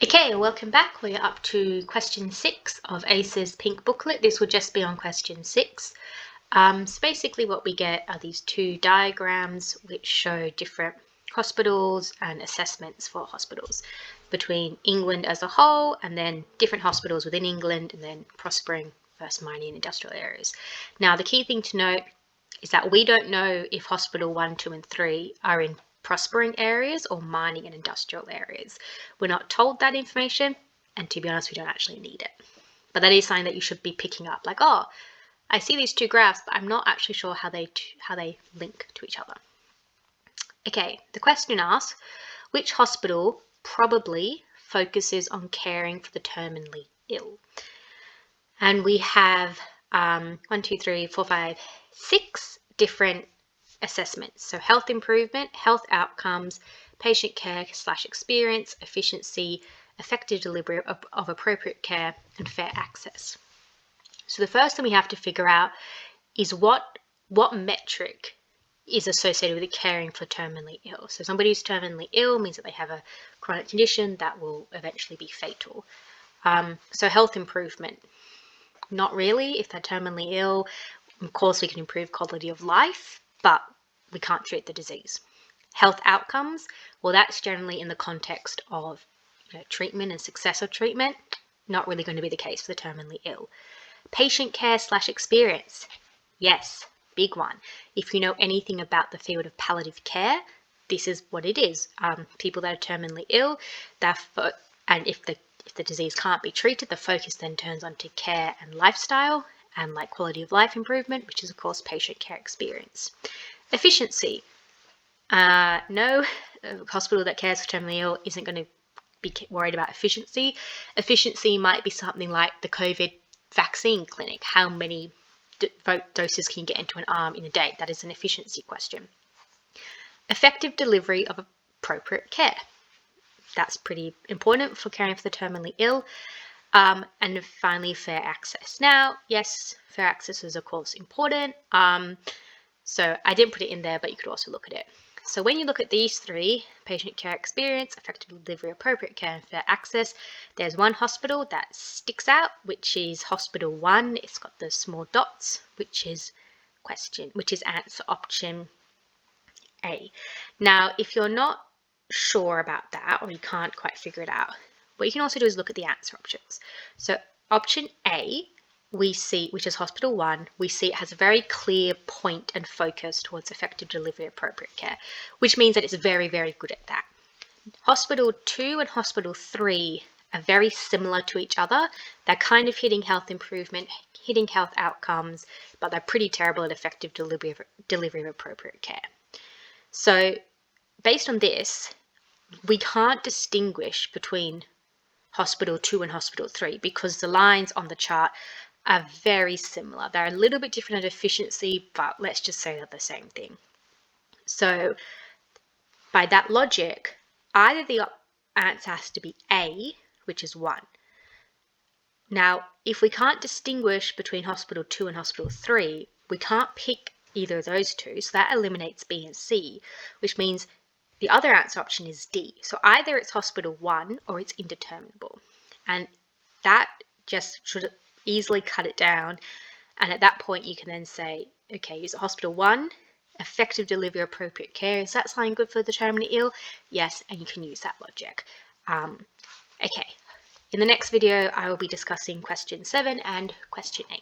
Okay, welcome back. We're up to question 6 of Acer's pink booklet. This will just be on question 6. So basically what we get are these two diagrams which show different hospitals and assessments for hospitals between England as a whole, and then different hospitals within England, and then prospering versus mining and industrial areas. Now the key thing to note is that we don't know if hospital 1, 2 and 3 are in prospering areas or mining and industrial areas. We're not told that information, and to be honest, we don't actually need it. But that is something that you should be picking up, like, oh, I see these two graphs, but I'm not actually sure how they link to each other. Okay, the question asks, which hospital probably focuses on caring for the terminally ill? And we have 1, 2, 3, 4, 5, 6 different assessments. So health improvement, health outcomes, patient care / experience, efficiency, effective delivery of appropriate care, and fair access. So the first thing we have to figure out is what metric is associated with caring for terminally ill. So somebody who's terminally ill means that they have a chronic condition that will eventually be fatal. So health improvement, not really. If they're terminally ill, of course we can improve quality of life, but we can't treat the disease. Health outcomes, well, that's generally in the context of treatment and success of treatment. Not really going to be the case for the terminally ill. Patient care / experience, yes, big one. If you know anything about the field of palliative care, this is what it is. People that are terminally ill, and if the disease can't be treated, the focus then turns onto care and lifestyle and like quality of life improvement, which is of course patient care experience. Efficiency, no hospital that cares for terminally ill isn't going to be worried about efficiency. Efficiency might be something like the COVID vaccine clinic. How many doses can you get into an arm in a day? That is an efficiency question. Effective delivery of appropriate care. That's pretty important for caring for the terminally ill. And finally, fair access. Now, yes, fair access is of course important. So I didn't put it in there, but you could also look at it. So when you look at these three, patient care experience, effective delivery, appropriate care, and fair access, there's one hospital that sticks out, which is hospital 1. It's got the small dots, which is answer option A. Now, if you're not sure about that, or you can't quite figure it out, what you can also do is look at the answer options. So option A, we see, which is hospital 1, we see it has a very clear point and focus towards effective delivery of appropriate care, which means that it's very, very good at that. Hospital 2 and hospital 3 are very similar to each other. They're kind of hitting health improvement, hitting health outcomes, but they're pretty terrible at effective delivery of appropriate care. So based on this, we can't distinguish between hospital 2 and hospital 3 because the lines on the chart are very similar. They're a little bit different at efficiency, but let's just say they're the same thing. So by that logic, either the answer has to be A, which is 1. Now, if we can't distinguish between hospital 2 and hospital 3, we can't pick either of those two, so that eliminates B and C, which means the other answer option is D. So either it's hospital 1 or it's indeterminable. And that just should easily cut it down. And at that point, you can then say, okay, is it hospital 1? Effective delivery of appropriate care. Is that something good for the terminally ill? Yes, and you can use that logic. Okay, in the next video, I will be discussing question 7 and question 8.